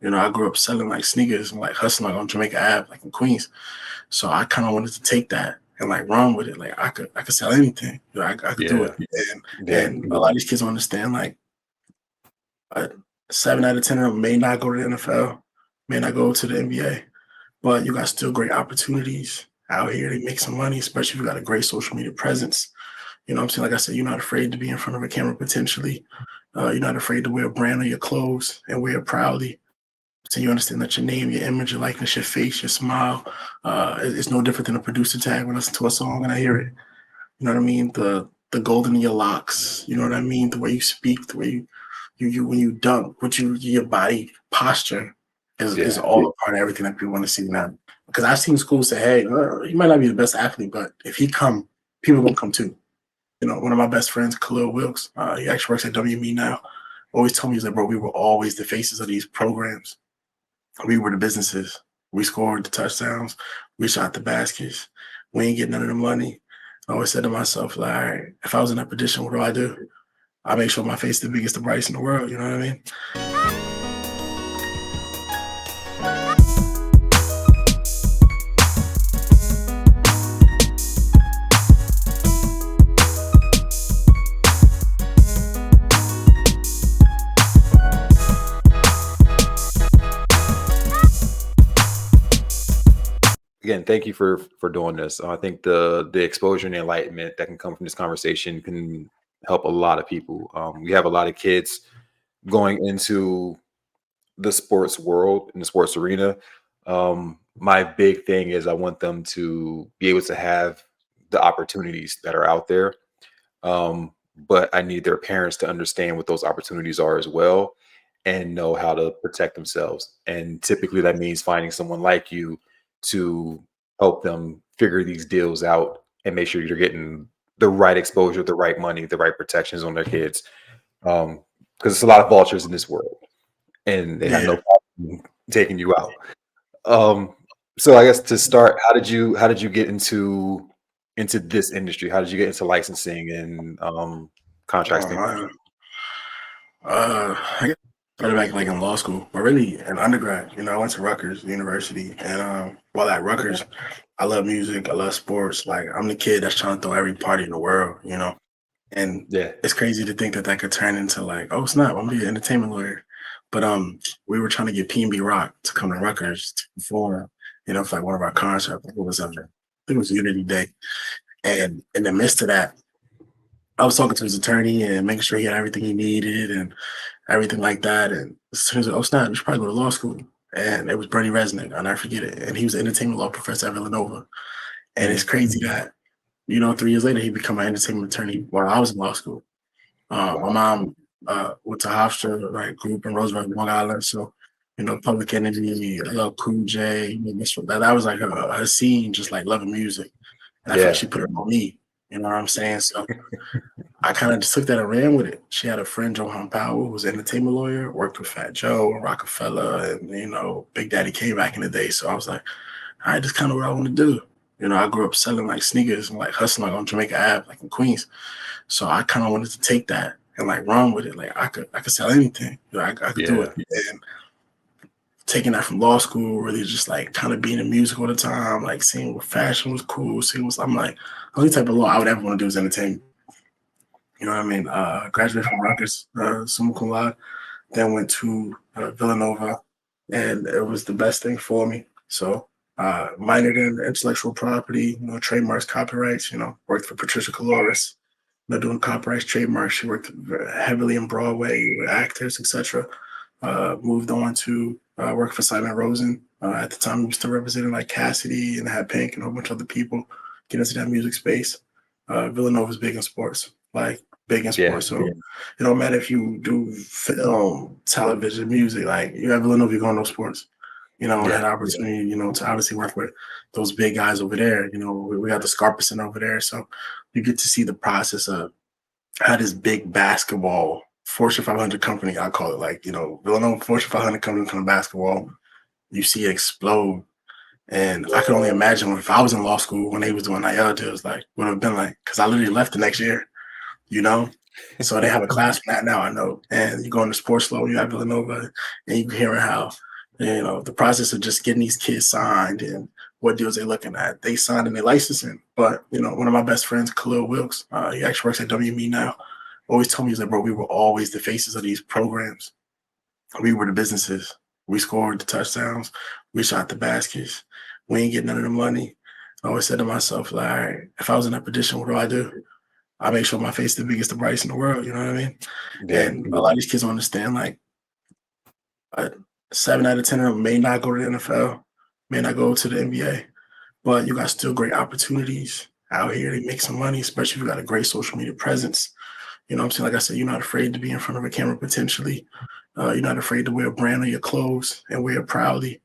I grew up selling like sneakers and like hustling on Jamaica Ave, like in Queens. So I kind of wanted to take that and like run with it. Like I could sell anything. I could do Yeah. it. Yeah. And a lot of these kids don't understand like uh, 7 out of 10 of them may not go to the NFL, may not go to the NBA, but you got still great opportunities out here to make some money, especially if you got a great social media presence. You know what I'm saying? Like I said, you're not afraid to be in front of a camera potentially. You're not afraid to wear a brand on your clothes and wear it proudly. So you understand that your name, your image, your likeness, your face, your smile, is no different than a producer tag when I listen to a song and I hear it. You know what I mean? The golden in your locks. You know what I mean? The way you speak, the way you when you dunk, what your body posture is Yeah. all a part of everything that people want to see now. Because I've seen schools say, "Hey, he might not be the best athlete, but if he come, people gonna come too." One of my best friends, Khalil Wilkes, he actually works at WME now. Always told me, he's like, bro, we were always the faces of these programs. We were the businesses. We scored the touchdowns. We shot the baskets. We ain't getting none of the money. I always said to myself, like, all right, if I was in that position, what do I do? I make sure my face is the biggest, the brightest in the world. You know what I mean? Again, thank you for doing this. I think the exposure and enlightenment that can come from this conversation can help a lot of people. We have a lot of kids going into the sports world, in the sports arena. My big thing is I want them to be able to have the opportunities that are out there. But I need their parents to understand what those opportunities are as well and know how to protect themselves. And typically that means finding someone like you to help them figure these deals out and make sure you're getting the right exposure, the right money, the right protections on their kids. Because it's a lot of vultures in this world, and they have Yeah. no problem taking you out. Um, so I guess to start, how did you get into this industry? How did you get into licensing and Oh contracting? man. I started back like in law school, but really in undergrad. I went to Rutgers University, and while at Rutgers, I love music, I love sports. Like I'm the kid that's trying to throw every party in the world. And Yeah, it's crazy to think that that could turn into like, oh snap, I'm gonna be an entertainment lawyer. But we were trying to get P&B Rock to come to Rutgers to perform, for like one of our concerts. It was I think it was Unity Day. And in the midst of that, I was talking to his attorney and making sure he had everything he needed and everything like that. And as soon as, oh snap, you should probably go to law school. And it was Bernie Resnick, I'll never forget it. And he was an entertainment law professor at Villanova. And it's mhm, crazy that, 3 years later, he became my entertainment attorney while I was in law school. My wow, mom went to Hofstra, like grew up in Roosevelt, Long Island. So, Public Enemy, I love Cool J. That was like her scene, just like loving music. And I feel like yeah, she put it on me. You know what I'm saying? So I kind of just took that and ran with it. She had a friend, Johan Powell, who was an entertainment lawyer, worked with Fat Joe and Rockefeller and, Big Daddy Kane back in the day. So I was like, all right, that's kind of what I want to do. I grew up selling like sneakers and like hustling on Jamaica Ave, like in Queens. So I kind of wanted to take that and like run with it. Like I could sell anything. I could do it. yeah, And taking that from law school, really just like kind of being in music all the time, like seeing what fashion was cool, seeing what I'm like, the only type of law I would ever want to do is entertainment. You know what I mean? Graduated from Rutgers, summa cum laude, then went to Villanova, and it was the best thing for me. So minored in intellectual property, trademarks, copyrights. Worked for Patricia Caloris, doing copyrights, trademarks. She worked heavily in Broadway with actors, etc. Moved on to work for Simon Rosen. At the time, we were still representing like Cassidy and Hat Pink and a whole bunch of other people. Get into that music space. Villanova's big in sports, like big in yeah, sports. So it don't matter if you do film, television, music. Like you have Villanova, you're going to sports. I yeah, had opportunity, to obviously work with those big guys over there. We got the Scarpison over there, so you get to see the process of how this big basketball Fortune 500 company, I call it, like, Villanova Fortune 500 company from basketball, you see it explode. And I can only imagine if I was in law school when they was doing IL deals, like, what it would have been like, because I literally left the next year, you know? So they have a class for that now, I know. And you go into sports law, you have Villanova, and you hear how, the process of just getting these kids signed and what deals they're looking at. They signed and they licensing. But, one of my best friends, Khalil Wilkes, he actually works at WME now, always told me, he's like, bro, we were always the faces of these programs. We were the businesses. We scored the touchdowns. We shot the baskets. We ain't getting none of the money. I always said to myself, like, all right, if I was in that position, what do I do? I make sure my face is the biggest, the brightest in the world. You know what I mean? Yeah. And a lot of these kids don't understand, like, 7 out of 10 of them may not go to the NFL, may not go to the NBA, but you got still great opportunities out here to make some money, especially if you got a great social media presence. You know what I'm saying? Like I said, you're not afraid to be in front of a camera potentially. You're not afraid to wear a brand on your clothes and wear it proudly.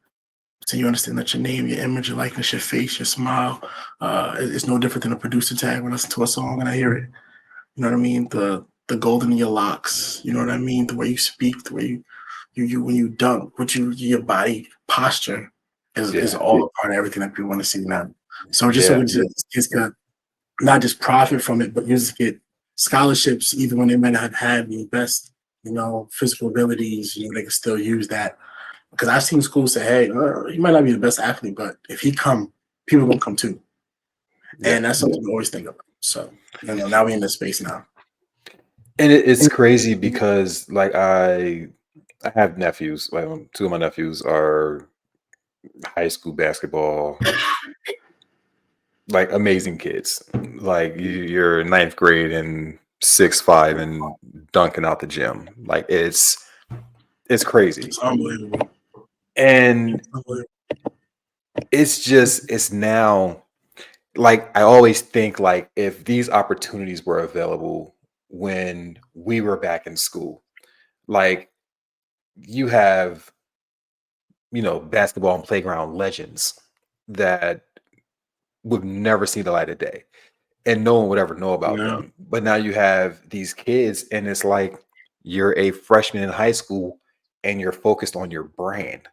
So you understand that your name, your image, your likeness, your face, your smile, it's no different than a producer tag when I listen to a song and I hear it. You know what I mean? The gold in your locks. You know what I mean? The way you speak, the way you when you dunk, your body posture is all a part of everything that people want to see now. So just so kids can not just profit from it, but you just get scholarships even when they might not have had the best, physical abilities. They can still use that. Because I've seen schools say, hey, he might not be the best athlete, but if he come, people gonna come too. Yeah. And that's something we always think about. So, now we're in this space now. And it's crazy because like I have nephews. Like 2 of my nephews are high school basketball, like amazing kids. Like you're in 9th grade and 6'5" and dunking out the gym. Like it's crazy. It's unbelievable. And it's now, like I always think, like if these opportunities were available when we were back in school, like you have, basketball and playground legends that would never see the light of day and no one would ever know about Yeah. them. But now you have these kids and it's like you're a freshman in high school and you're focused on your brand.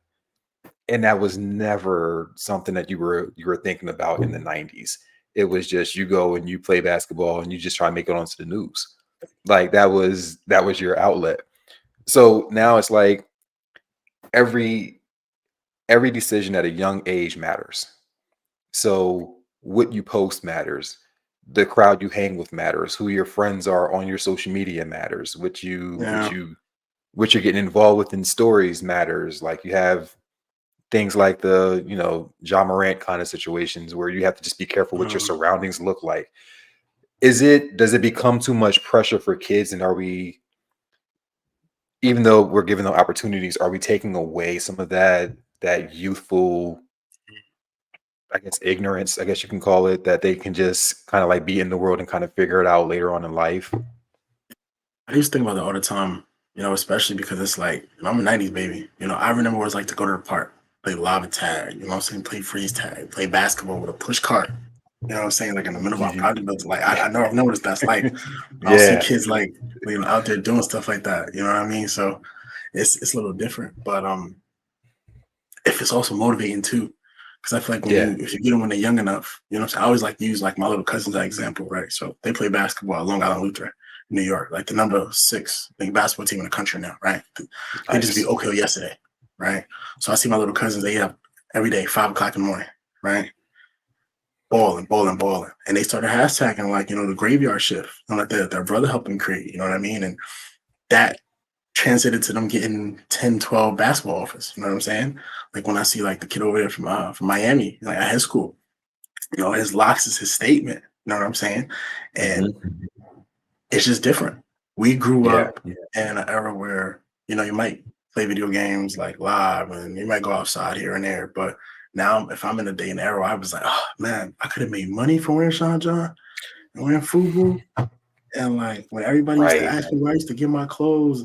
And that was never something that you were thinking about in the 90s. It was just you go and you play basketball and you just try to make it onto the news. Like that was your outlet. So now it's like every decision at a young age matters. So what you post matters. The crowd you hang with matters. Who your friends are on your social media matters. What you're getting involved with in stories matters. Like you have things like the, John Morant kind of situations where you have to just be careful what your surroundings look like. Does it become too much pressure for kids? And are we, even though we're giving them opportunities, are we taking away some of that youthful, I guess, ignorance, I guess you can call it, that they can just kind of like be in the world and kind of figure it out later on in life? I used to think about that all the time, especially because it's like, I'm a 90s baby. I remember what it was like to go to the park, play lava tag, play freeze tag, play basketball with a push cart. You know what I'm saying? Like in the middle of our project building. Like I know I've noticed that's like I don't see kids like out there doing stuff like that. You know what I mean? So it's a little different. But if it's also motivating too. Because I feel like if you get them when they're young enough, what I'm saying? I always like to use like my little cousins as an example, right? So they play basketball at Long Island Lutheran, New York, like the number 6 basketball team in the country now, right? They just beat Oak Hill yesterday, right? So I see my little cousins, they have every day, 5 o'clock in the morning, right? Balling. And they started hashtagging like, the graveyard shift, like their brother helped them create, you know what I mean? And that translated to them getting 10, 12 basketball offers, you know what I'm saying? Like when I see like the kid over there from Miami, like at his school, his locks is his statement, you know what I'm saying? And it's just different. We grew up in an era where, you might play video games like live and you might go outside here and there, but now, if I'm in a day and era, I was like, oh man, I could have made money from wearing Sean John and wearing FUBU. And like when everybody used to ask me where I used to get my clothes,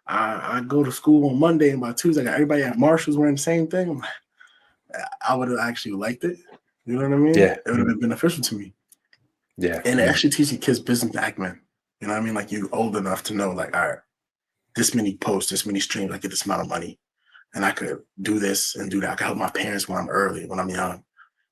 I go to school on Monday and by Tuesday, I got everybody at Marshall's wearing the same thing. I'm like, I would have actually liked it. You know what I mean? Yeah. It would have been beneficial to me. Yeah. And it actually teaches kids business acumen. You know what I mean? Like you old enough to know, like, all right, this many posts, this many streams, I get this amount of money. And I could do this and do that. I could help my parents when I'm early, when I'm young.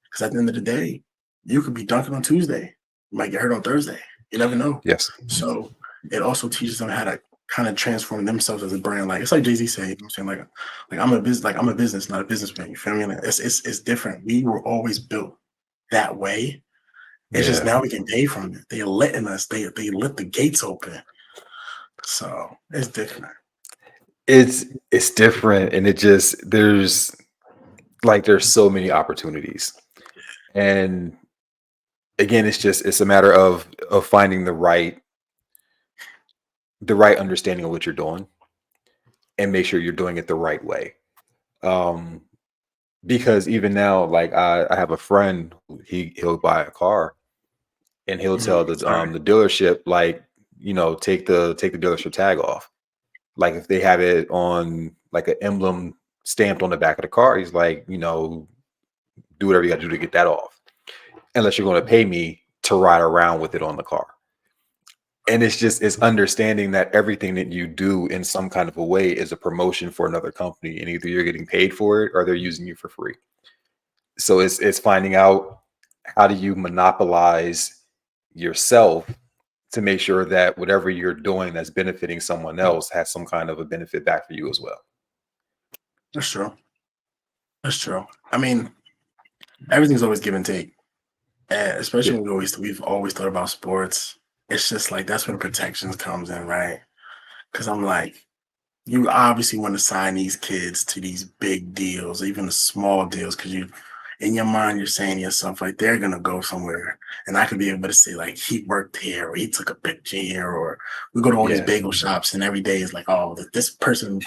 Because at the end of the day, you could be dunking on Tuesday. You might get hurt on Thursday. You never know. Yes. So it also teaches them how to kind of transform themselves as a brand. Like it's like Jay-Z said, you know what I'm saying? Like I'm a business, not a businessman. You feel me? Like, it's different. We were always built that way. It's just Yeah. now we can pay from it. They're letting us, they lit the gates open. So it's different. It's different, and it just there's so many opportunities. And again, it's a matter of finding the right understanding of what you're doing and make sure you're doing it the right way. Um, because even now, like I have a friend who he'll buy a car and he'll tell Sorry. the dealership, like, take the dealership tag off. Like if they have it on like an emblem stamped on the back of the car, he's like, do whatever you got to do to get that off, unless you're going to pay me to ride around with it on the car. And it's understanding that everything that you do in some kind of a way is a promotion for another company, and either you're getting paid for it or they're using you for free. So it's finding out, how do you monopolize yourself to make sure that whatever you're doing that's benefiting someone else has some kind of a benefit back for you as well. That's true. That's true. I mean, everything's always give and take. And Yeah. especially when we've always thought about sports. It's just like that's when protections comes in, right? Because I'm like, you obviously want to sign these kids to these big deals, even the small deals, because you, in your mind, you're saying to yourself, like, they're gonna go somewhere, and I could be able to say, like, he worked here, or he took a picture here, or we go to all these Yeah. bagel shops, and every day is like, oh, this person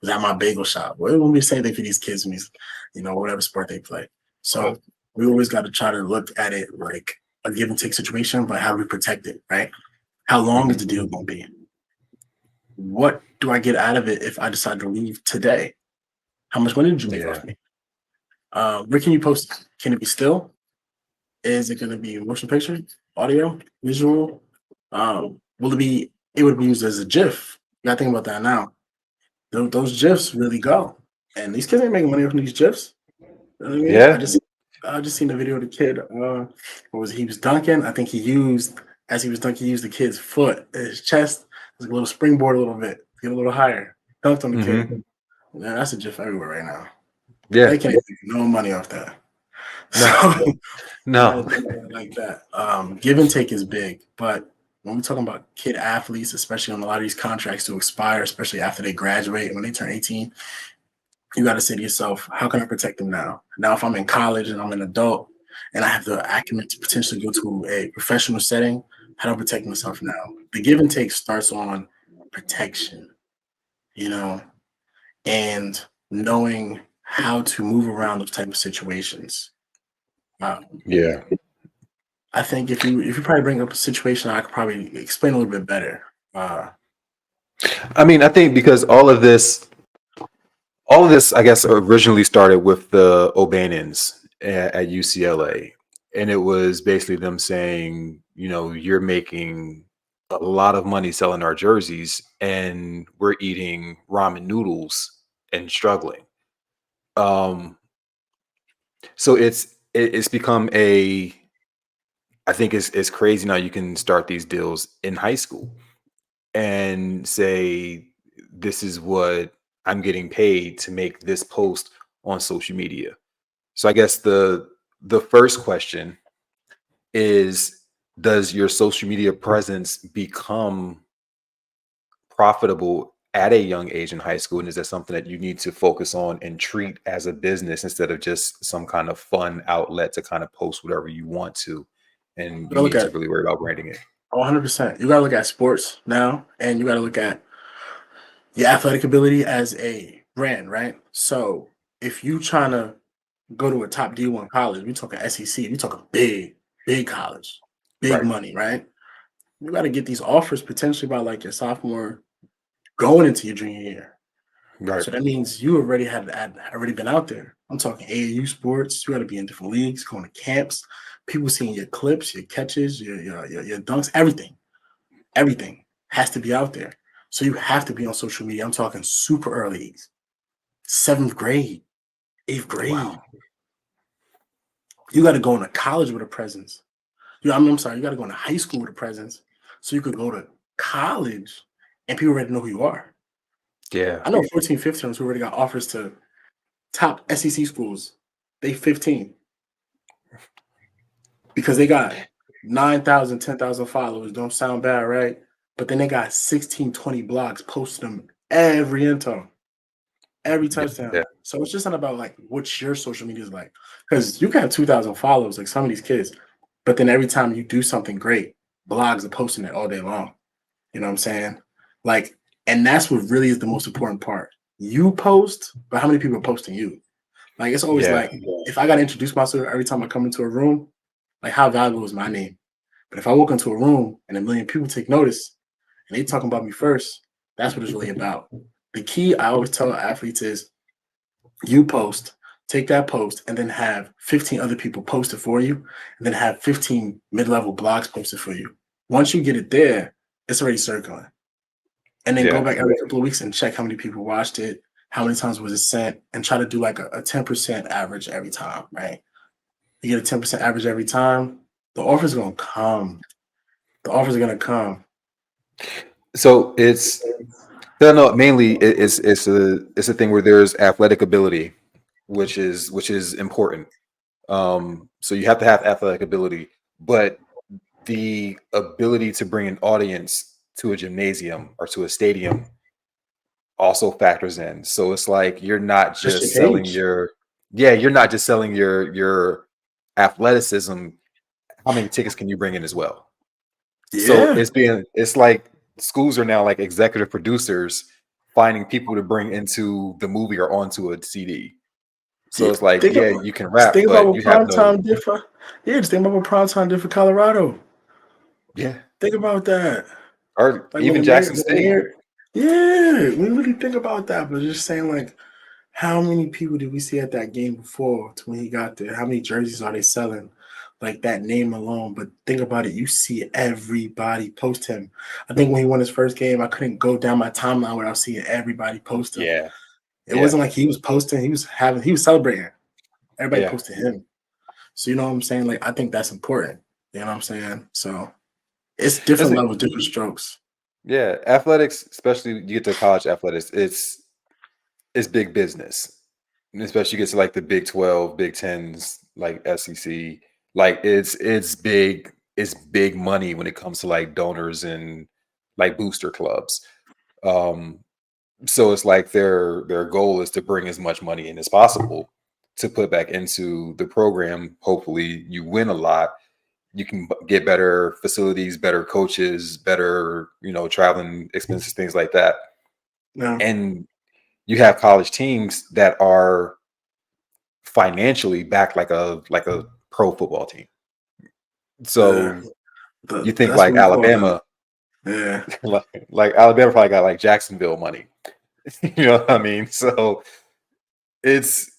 was at my bagel shop. Well, it won't be the same thing for these kids when these, whatever sport they play. So we always got to try to look at it like a give and take situation, but how do we protect it, right? How long is Mhm. the deal gonna be? What do I get out of it if I decide to leave today? How much money did you make Yeah. off me? Where can you post it? Can it be still? Is it going to be motion picture, audio, visual? Will it be? It would be used as a GIF. You got to think about that now. Those GIFs really go, and these kids ain't making money from these GIFs. You know what I mean? Yeah. I just seen the video of the kid. What was he was dunking? I think he used as he was dunking, he used the kid's foot, his chest, like a little springboard, a little bit, get a little higher, dunked on the kid. Hmm. Man, that's a GIF everywhere right now. They Yeah. can't make no money off that. So No. you gotta No. think about it like that. Give and take is big, but when we're talking about kid athletes, especially on a lot of these contracts to expire, especially after they graduate, when they turn 18, you got to say to yourself, how can I protect them now? Now, if I'm in college and I'm an adult and I have the acumen to potentially go to a professional setting, how do I protect myself now? The give and take starts on protection, you know, and knowing how to move around those type of situations. Um, Yeah. I think if you probably bring up a situation, I could probably explain a little bit better. I mean, I think because all of this, I guess, originally started with the O'Bannons at UCLA. And it was basically them saying, you're making a lot of money selling our jerseys, and we're eating ramen noodles and struggling. Um, so it's become I think it's crazy now. You can start these deals in high school and say, this is what I'm getting paid to make this post on social media. So I guess the first question is, does your social media presence become profitable at a young age in high school? And is that something that you need to focus on and treat as a business instead of just some kind of fun outlet to kind of post whatever you want to? And You you gotta look need to at really worry about branding it. 100%. You gotta look at sports now, and you gotta look at your athletic ability as a brand, right? So if you trying to go to a top D1 college, we talking SEC, we talking big college, big Right. money, right? You got to get these offers potentially by like your sophomore going into your junior year. Right. So that means you had already been out there. I'm talking AAU sports. You got to be in different leagues, going to camps, people seeing your clips, your catches, your dunks, everything has to be out there. So you have to be on social media. I'm talking super early, seventh grade, eighth grade. Wow. You got to go into college with a presence. I'm sorry, you got to go into high school with a presence so you could go to college and people already know who you are. Yeah. I know 14, 15 who already got offers to top SEC schools. They 15 because they got 9,000, 10,000 followers. Don't sound bad, right? But then they got 16, 20 blogs posting them every info, every Yeah. touchdown. So it's just not about like what your social media is like. Because you can have 2,000 followers, like some of these kids, but then every time you do something great, blogs are posting it all day long. You know what I'm saying? Like, and that's what really is the most important part. You post, but how many people are posting you? Like, it's always Yeah. like, if I got to introduce myself every time I come into a room, like, how valuable is my name? But if I walk into a room and a million people take notice and they talking about me first, that's what it's really about. The key I always tell athletes is you post, take that post, and then have 15 other people post it for you, and then have 15 mid-level blogs posted for you. Once you get it there, it's already circling. And then go Yeah. back every couple of weeks and check how many people watched it, how many times was it sent, and try to do like a 10% average every time, right? You get a 10% average every time, the offer's gonna come. The offers are gonna come. So no, mainly it's a thing where there's athletic ability, which is important. So you have to have athletic ability, but the ability to bring an audience to a gymnasium or to a stadium also factors in. So it's like you're not That's your just selling page. you're not just selling your athleticism. How many tickets can you bring in as well? So Yeah. it's like schools are now like executive producers finding people to bring into the movie or onto a CD. So Yeah. it's like, Think yeah, about you can just rap, think about but what you have prime no, time did for yeah, just think about what prime time did for Colorado. yeah, Think about that. or Like even Jackson when the State. mayor yeah, we really think about that, but just saying like how many people did we see at that game before to when he got there? How many jerseys are they selling? Like that name alone. But think about it, you see everybody post him. I think when he won his first game, I couldn't go down my timeline without seeing everybody post him. Yeah, It yeah, wasn't like he was posting, he was celebrating. Everybody yeah. posted him. So you know what I'm saying? Like I think that's important. You know what I'm saying? So it's That's different it. levels, different strokes. Yeah, athletics, especially you get to college athletics, it's big business. And especially you get to like the Big 12, Big Tens, like SEC. Like it's big money when it comes to like donors and like booster clubs. Um, so it's like their goal is to bring as much money in as possible to put back into the program. Hopefully you win a lot. You can get better facilities, better coaches, better, traveling expenses, things like that. No. And you have college teams that are financially backed like a pro football team. The So you think that's what like we call the Alabama, yeah. like Alabama probably got like Jacksonville money. You know what I mean? So it's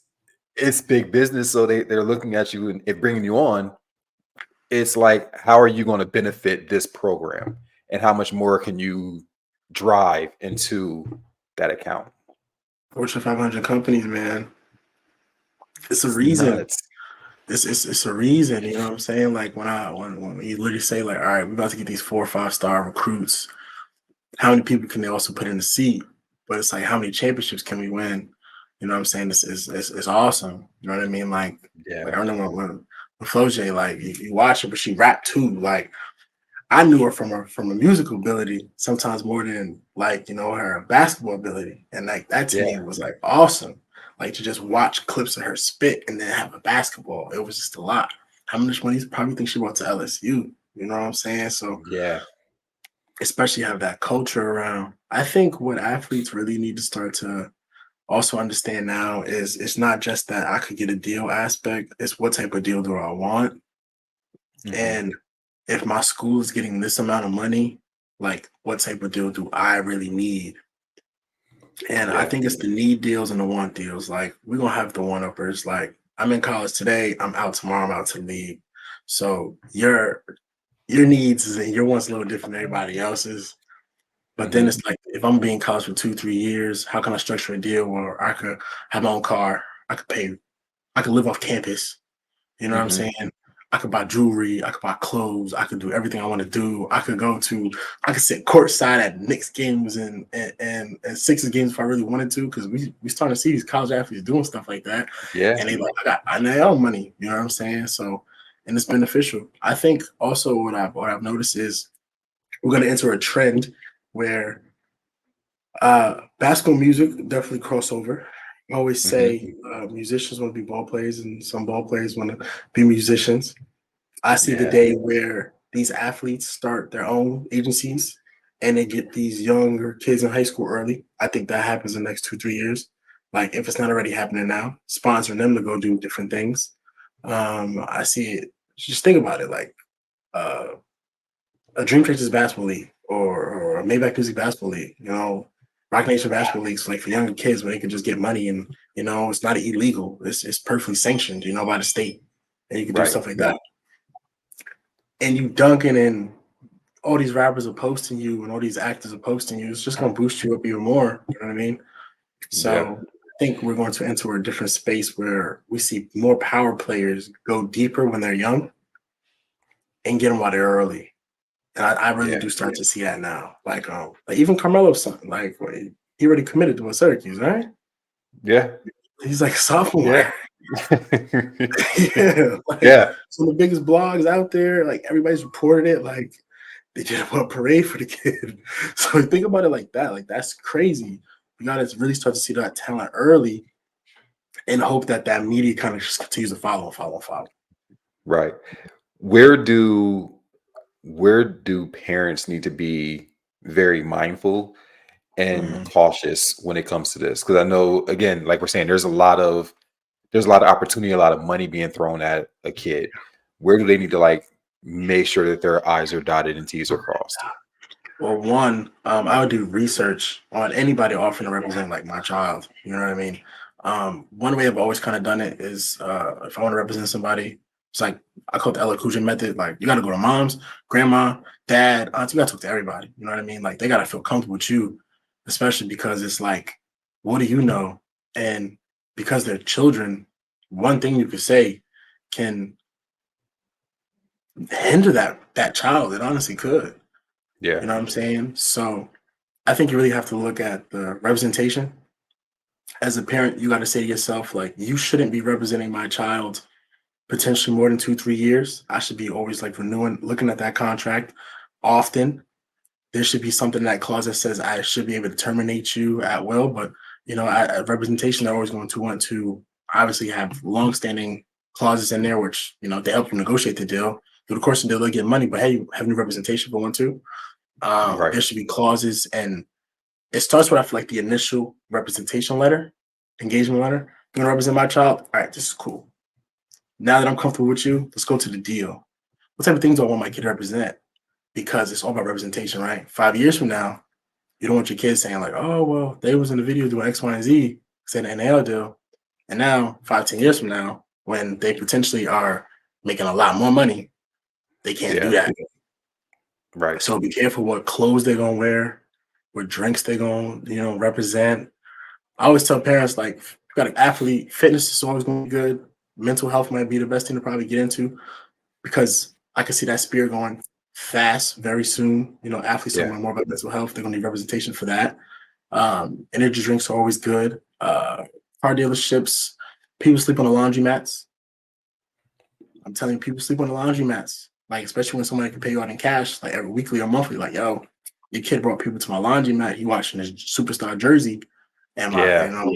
it's big business. So they're looking at you and bringing you on. It's like, how are you going to benefit this program, and how much more can you drive into that account? Fortune 500 companies, man. It's a It's reason. nuts. It's a reason, you know what I'm saying? Like when you literally say like, all right, we're about to get these 4 or 5 star recruits. How many people can they also put in the seat? But it's like how many championships can we win? You know what I'm saying? It's awesome. You know what I mean? Like Yeah, I remember when Floje, like you watch her, but she rapped too. Like I knew her from a musical ability, sometimes more than like, her basketball ability. And like that to me yeah, was like awesome. Like to just watch clips of her spit and then have a basketball. It was just a lot. How much money you probably think she brought to LSU? You know what I'm saying? So yeah. especially have that culture around. I think what athletes really need to start to also understand now is it's not just that I could get a deal aspect, it's what type of deal do I want? Hmm. And if my school is getting this amount of money, like what type of deal do I really need? And I Yeah, think it's the need deals and the want deals. Like we're gonna have the one uppers. Like I'm in college today, I'm out tomorrow, I'm out to leave. So your needs and your wants a little different than everybody else's. But then hmm, it's like if I'm being in college for 2, 3 years, how can I structure a deal where I could have my own car, I could live off campus, you know what I'm hmm. saying? I could buy jewelry, I could buy clothes, I could do everything I want to do. I could sit courtside at Knicks games and Sixers games if I really wanted to, because we starting to see these college athletes doing stuff like that. Yeah. And they like, I got NIL money, you know what I'm saying? So, and it's beneficial. I think also what I've noticed is we're gonna enter a trend where basketball music definitely crossover. I always Hmm. say musicians want to be ball players and some ball players want to be musicians. I see the Yeah. day where these athletes start their own agencies and they get these younger kids in high school early. I think that happens in the next 2, 3 years. Like if it's not already happening now, sponsoring them to go do different things. I see it. Just think about it, like uh, a Dream Chasers basketball league or a Maybach Music basketball league. Rock Nation basketball leagues like for younger kids where they can just get money and it's not illegal. It's perfectly sanctioned, by the state, and you can do Right. stuff like that. And you dunking and all these rappers are posting you and all these actors are posting you, it's just going to boost you up even more. You know what I mean? Yeah. So I think we're going to enter a different space where we see more power players go deeper when they're young and get them while they're early. And I really Yeah. do start to see that now. Like even Carmelo's son, like he already committed to a Syracuse, right? Yeah. He's like a sophomore. Yeah. Yeah, like Yeah. some of the biggest blogs out there, like everybody's reported it. Like they did a parade for the kid. So think about it like that. Like that's crazy. You gotta really start to see that talent early and hope that media kind of just continues to follow. Right. Where do where do parents need to be very mindful and Mhm. cautious when it comes to this? Because I know, again, like we're saying, there's a lot of opportunity, a lot of money being thrown at a kid. Where do they need to like make sure that their I's are dotted and T's are crossed? Well, one, I would do research on anybody offering to represent like my child. You know what I mean? One way I've always kind of done it is if I want to represent somebody, it's like I call it the Ella Kujan method. Like you got to go to mom's, grandma, dad, aunts. You got to talk to everybody. You know what I mean? Like they got to feel comfortable with you, especially because it's like, what do you know? And because they're children, one thing you could say can hinder that child. It honestly could. Yeah. You know what I'm saying? So I think you really have to look at the representation. As a parent, you got to say to yourself, like, you shouldn't be representing my child potentially more than 2, 3 years. I should be always like renewing, looking at that contract often. There should be something in that clause that says I should be able to terminate you at will. But at representation, they're always going to want to obviously have longstanding clauses in there, which they help you negotiate the deal. Through the course of the deal, they'll get money, but hey, you have new representation for one too. Right. There should be clauses, and it starts with I feel like the initial representation letter, engagement letter. You want to represent my child? All right, this is cool. Now that I'm comfortable with you, let's go to the deal. What type of things do I want my kid to represent? Because it's all about representation, right? 5 years from now, you don't want your kids saying like, "Oh, well, they was in the video doing X, Y, and Z," saying an NAL deal, and now 5, 10 years from now, when they potentially are making a lot more money, they can't do Yeah. that. Right. So be careful what clothes they're gonna wear, what drinks they're gonna, represent. I always tell parents like, if you got an athlete, fitness is always going to be good. Mental health might be the best thing to probably get into because I can see that spear going fast very soon. Athletes talking Yeah. about more about mental health. They're going to need representation for that. Energy drinks are always good. Car dealerships, people sleep on the laundromats. I'm telling you, people sleep on the laundromats. Like, especially when somebody can pay you out in cash, like every weekly or monthly. Like, yo, your kid brought people to my laundromat. He watching his superstar jersey, and Yeah.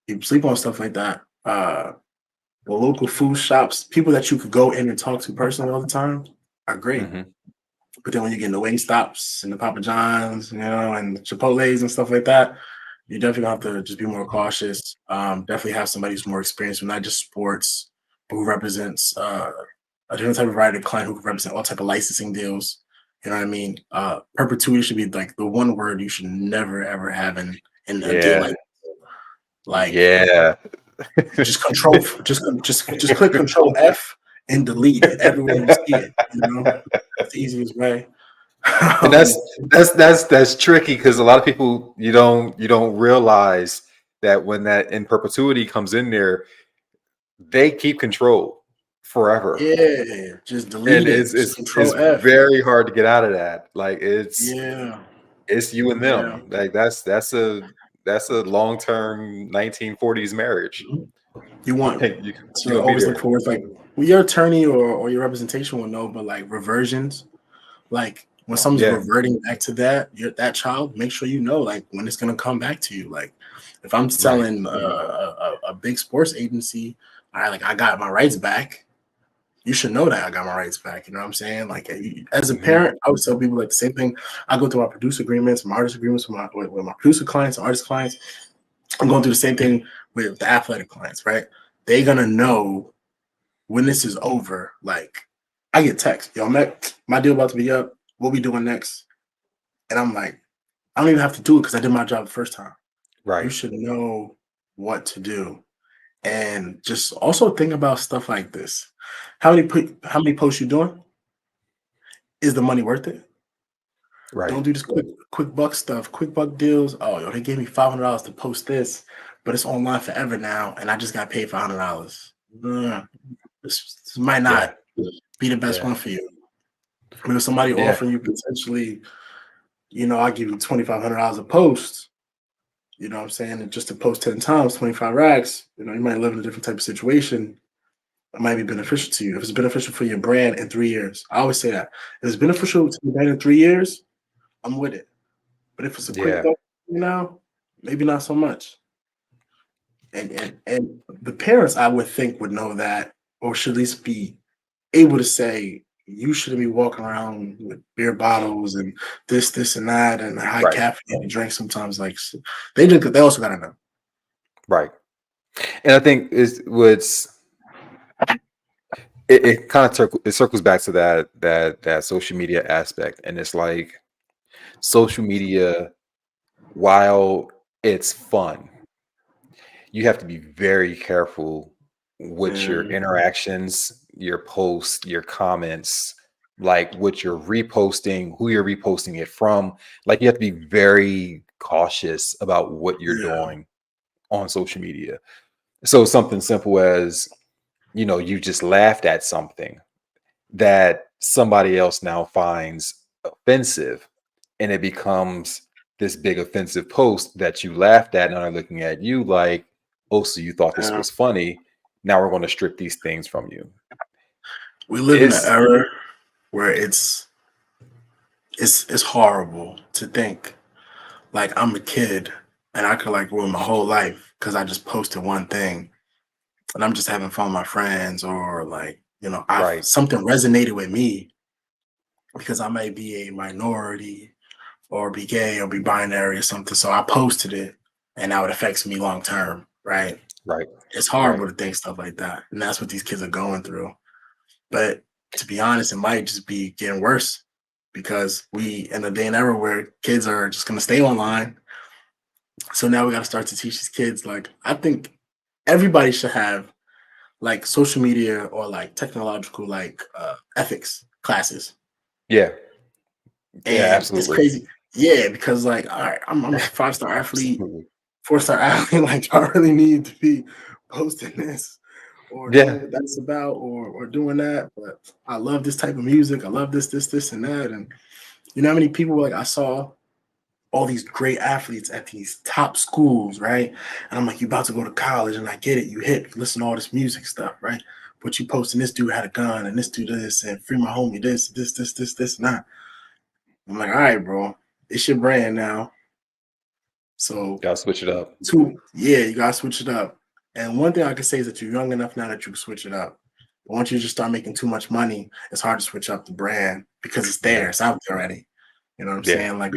people sleep on stuff like that. The local food shops, people that you could go in and talk to personally all the time are great. Hmm. But then when you get in the wing stops and the Papa John's, and Chipotle's and stuff like that, you definitely have to just be more cautious. Definitely have somebody who's more experienced with not just sports, but who represents a different type of writer client who can represent all type of licensing deals. You know what I mean? Perpetuity should be like the one word you should never ever have in a deal Yeah. like Yeah. just control, just click Control F and delete it everywhere you see it. It's the easiest way. And um, that's tricky because a lot of people you don't realize that when that in perpetuity comes in there, they keep control. forever. Yeah, just And delete it. Just it's control F. very hard to get out of that. Like Yeah, it's you and yeah. them. Like that's a long-term 1940s marriage. You want Like you're to gonna be always look there. for it's like well, your attorney or your representation will know, but like reversions, like when someone's Yeah. reverting back to that, that child, make sure you know like when it's gonna come back to you. Like if I'm Right. telling a big sports agency, like I got my rights back, you should know that I got my rights back. You know what I'm saying? Like as a Hmm. parent, I would tell people like the same thing. I go through my producer agreements, my artist agreements with my producer clients, artist clients. I'm going through the same thing with the athletic clients, right? They're gonna know when this is over. Like I get text, yo, my deal about to be up. What we doing next? And I'm like, I don't even have to do it because I did my job the first time. You Right. should know what to do. And just also think about stuff like this. How many posts you doing? Is the money worth it? Right. Don't do this quick buck stuff, quick buck deals. Oh, yo, they gave me $500 to post this, but it's online forever now, and I just got paid $500. This might Yeah. not be the best Yeah. one for you. I mean, if somebody Yeah. offering you potentially, I give you $2,500 a post, you know what I'm saying? And just to post 10 times, 25 racks, you might live in a different type of situation. It might be beneficial to you. If it's beneficial for your brand in 3 years, I always say that. If it's beneficial to your brand in 3 years, I'm with it. But if it's a quick Yeah. buck, maybe not so much. And the parents, I would think, would know that, or should at least be able to say, you shouldn't be walking around with beer bottles and this, and that, and high Right. caffeine drink sometimes. Like they drink, they also gotta know. Right. And I think is what's it kind of it circles back to that social media aspect. And it's like social media, while it's fun, you have to be very careful with your And interactions, your posts, your comments, like what you're reposting, who you're reposting it from. Like you have to be very cautious about what you're yeah, doing on social media. So something simple as, you just laughed at something that somebody else now finds offensive, and it becomes this big offensive post that you laughed at and are looking at you like, oh, so you thought this yeah. was funny. Now we're going to strip these things from you. We live in an It's era where it's horrible to think like I'm a kid and I could like ruin my whole life because I just posted one thing and I'm just having fun with my friends or like I've right. something resonated with me because I might be a minority or be gay or be binary or something. So I posted it and now it affects me long term, right? Right. It's Right. horrible to think stuff like that. And that's what these kids are going through. But to be honest, it might just be getting worse because we in a day and era where kids are just gonna stay online. So now we gotta start to teach these kids like I think everybody should have like social media or like technological like ethics classes. Yeah. Yeah. And it's Absolutely. crazy. Yeah, because like, all right, I'm a 5-star athlete, Absolutely. 4-star athlete. Like, I really need to be posting this or Yeah. knowing what that's about or doing that. But I love this type of music. I love this, and that. And you know how many people like I saw all these great athletes at these top schools, right? And I'm like, you about to go to college, and I get it. You hit, listen to all this music stuff, right? But you posting this dude had a gun and this dude this and free my homie this, and that. I'm like, all right, bro, it's your brand now. So Gotta switch it up. yeah, you gotta switch it up. And one thing I can say is that you're young enough now that you can switch it up. But once you just start making too much money, it's hard to switch up the brand because it's there, Yeah. it's out there already. You know what I'm Yeah. saying? Like,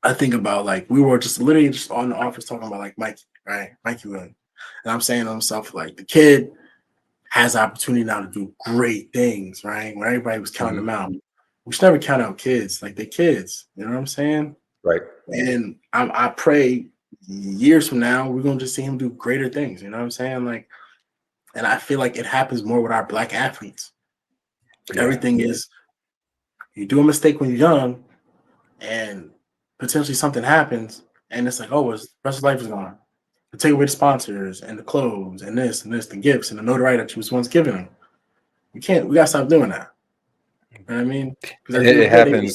I think about like we were just literally just on the office talking about like Mikey, right? Mikey Williams. And I'm saying to himself, like the kid has the opportunity now to do great things, right? When everybody was counting Hmm. them out. We should never count out kids, like they're kids. You know what I'm saying? Right. And I pray years from now, we're gonna just see him do greater things. You know what I'm saying? Like, and I feel like it happens more with our black athletes. Yeah. Everything is you do a mistake when you're young, and potentially something happens, and it's like, oh, the rest of life is gone. To take away the sponsors and the clothes and this, the gifts and the notoriety that you was once giving them. We gotta stop doing that. You know what I mean? Because And at the end of the day,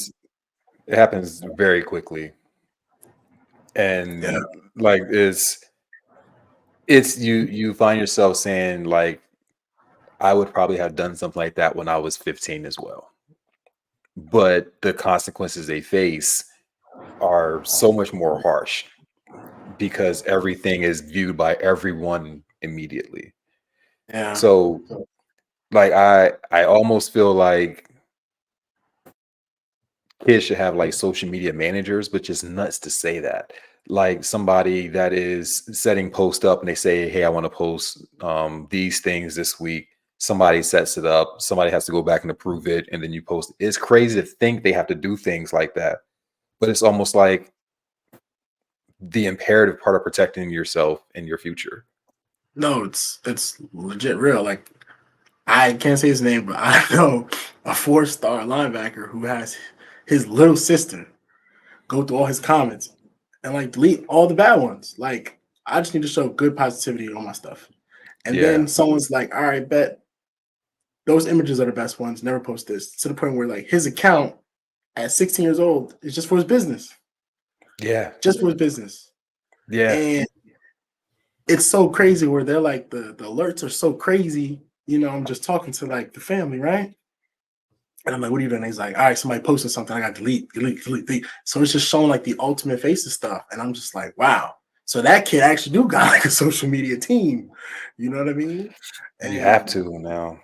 it happens very quickly. yeah, And like it's you find yourself saying like, I would probably have done something like that when I was 15 as well. But the consequences they face are so much more harsh because everything is viewed by everyone immediately. yeah. So like I almost feel like kids should have like social media managers, which is nuts to say that. Like somebody that is setting post up and they say, "Hey, I want to post these things this week." Somebody sets it up. Somebody has to go back and approve it, and then you post it. It's crazy to think they have to do things like that, but it's almost like the imperative part of protecting yourself and your future. No, it's legit real. Like I can't say his name, but I know a 4-star linebacker who has his little sister go through all his comments and like delete all the bad ones. Like I just need to show good positivity on my stuff. And Yeah, then someone's like, all right, bet those images are the best ones. Never post this. To the point where like his account at 16 years old is just for his business. yeah, Just for his business. yeah, And it's so crazy where they're like the alerts are so crazy. You know, I'm just talking to like the family, right? And I'm like, what are you doing? And he's like, all right, somebody posted something. I got to delete. So it's just showing like the ultimate face of stuff. And I'm just like, wow. So that kid actually do got like a social media team. You know what I mean? you have And to now.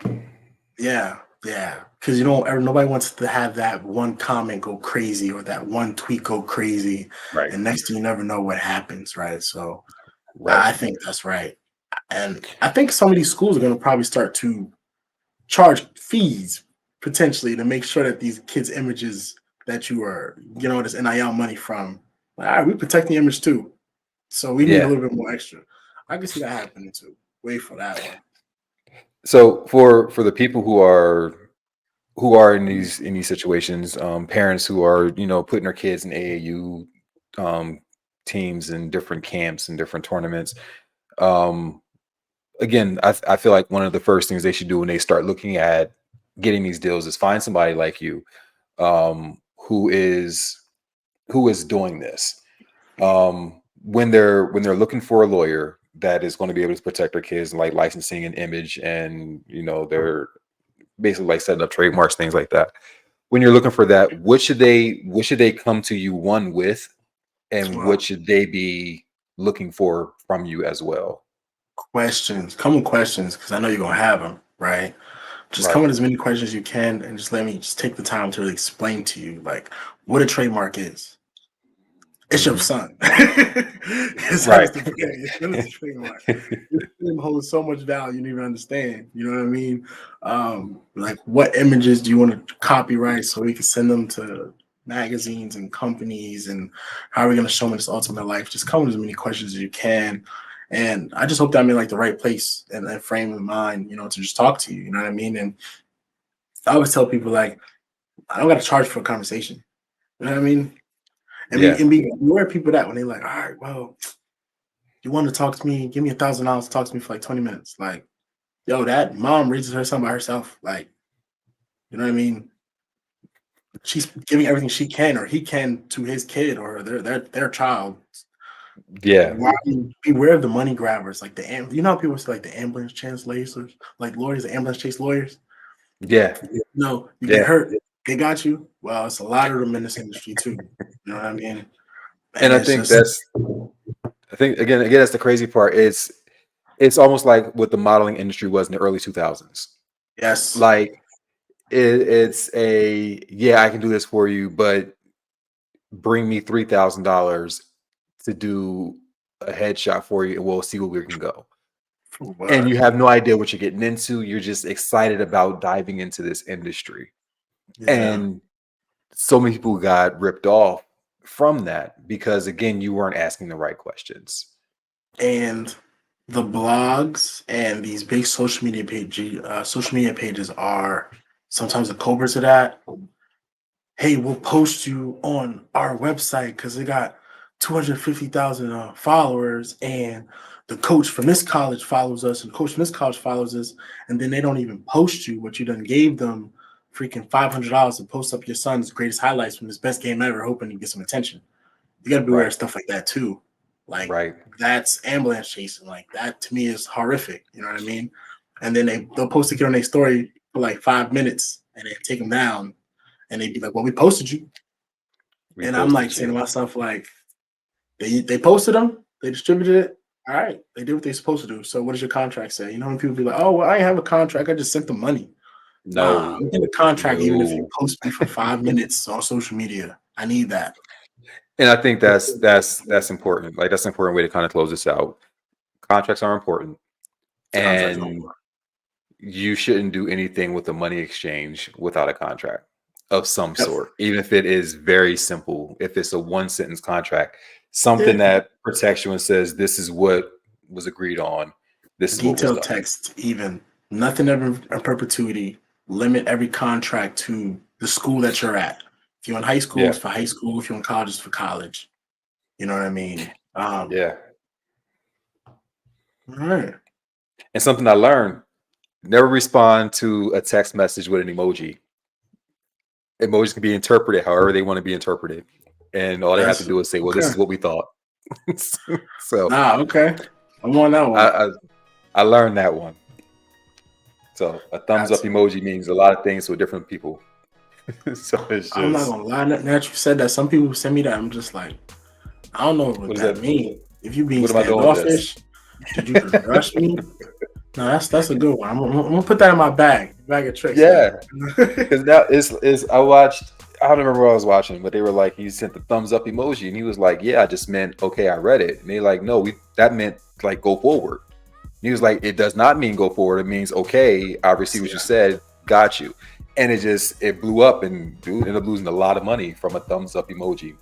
yeah, yeah. Because you don't ever nobody wants to have that one comment go crazy or that one tweet go crazy. Right, And next thing you never know what happens, right? So right. I think that's right. And I think some of these schools are gonna probably start to charge fees potentially to make sure that these kids' images that you are, this NIL money from, like, all right, we protect the image too. So we need a Yeah. little bit more extra. I can see that happening too. Wait for that one. So for the people who are in these situations, parents who are putting their kids in AAU teams and different camps and different tournaments. Um, Again, I feel like one of the first things they should do when they start looking at getting these deals is find somebody like you, um, who is who is doing this. When they're looking for a lawyer that is going to be able to protect their kids, like licensing and image, and they're basically like setting up trademarks, things like that. When you're looking for that, what should they come to you one with, and what Well, should they be looking for from you as well? questions, come with questions, because I know you're gonna have them, right? Just come Right. with as many questions as you can, and just let me just take the time to really explain to you, like, what a trademark is. It's your Hmm. son. It's that Right. is the beginning. It's that is the trademark. This film holds so much value you don't even understand. You know what I mean? Like what images do you want to copyright so we can send them to magazines and companies, and how are we going to show them this ultimate life? Just come with as many questions as you can. And I just hope that I'm in like the right place and frame of mind, to just talk to you. You know what I mean? And I always tell people like I don't got to charge for a conversation. You know what I mean? And be Yeah. and be aware of people that when they like, all right, well, you want to talk to me, give me $1,000 to talk to me for like 20 minutes. Like, yo, that mom raises her son by herself. Like, you know what I mean? She's giving everything she can or he can to his kid or their child. Yeah. Why beware of the money grabbers, like how people say like the ambulance chase lawyers, like lawyers, the ambulance chase lawyers. Yeah. No, you get Yeah. hurt, they got you. Well, it's a lot of them in this industry too. You know what I mean? And And I it's think just that's I think again that's the crazy part. It's almost like what the modeling industry was in the early 2000s. yes. Like it's a yeah, I can do this for you, but bring me $3,000 to do a headshot for you, and we'll see where we can go. For And what? you have no idea what you're getting into. You're just excited about diving into this industry. Yeah. And so many people got ripped off from that because again, you weren't asking the right questions. And the blogs and these big social media pages are sometimes the culprits of that. Hey, we'll post you on our website because they got 250,000 followers, and the coach from this college follows us, and the coach from this college follows us, and then they don't even post you what you done gave them freaking $500 to post up your son's greatest highlights from his best game ever, hoping to get some attention. You got to be aware of stuff like that too. Like that's ambulance chasing. Like that to me is horrific. You know what I mean? And then they'll post a kid on their story for like 5 minutes, and then take them down, and they'd be like, "Well, we posted you." And I'm like saying to myself, like, they posted them, they distributed it. All right, they did what they're supposed to do. So what does your contract say? You know, when people be like, "Oh, well, I ain't have a contract. I just sent them money." Nah, I'm getting a contract even if you post me for 5 minutes on social media. I need that. And I think that's important. Like that's an important way to kind of close this out. Contracts are important, and you shouldn't do anything with a money exchange without a contract of some sort, even if it is very simple. If it's a 1-sentence contract, something that protects you and says this is what was agreed on. This is detailed text, even nothing ever in perpetuity. Limit every contract to the school that you're at. If you're in high school, it's for high school. If you're in college, it's for college. You know what I mean? Yeah. All right. And something I learned: never respond to a text message with an emoji. Emojis can be interpreted however they want to be interpreted, and all they have to do is say, "Well, this is what we thought." So, okay, I'm on that one. I learned that one. So, a thumbs up emoji means a lot of things to different people. So it's just, I'm not gonna lie. Now that you said that, some people send me that. I'm just like, I don't know what that means. If you being standoffish, did you rush me? No, that's a good one. I'm gonna put that in my bag of tricks. Yeah, because now I watched. I don't remember what I was watching, but they were like, he sent the thumbs up emoji, and he was like, "Yeah, I just meant okay, I read it." And they like, "No, that meant like go forward." And he was like, "It does not mean go forward. It means okay, I received what you said, got you." And it blew up, and dude ended up losing a lot of money from a thumbs up emoji.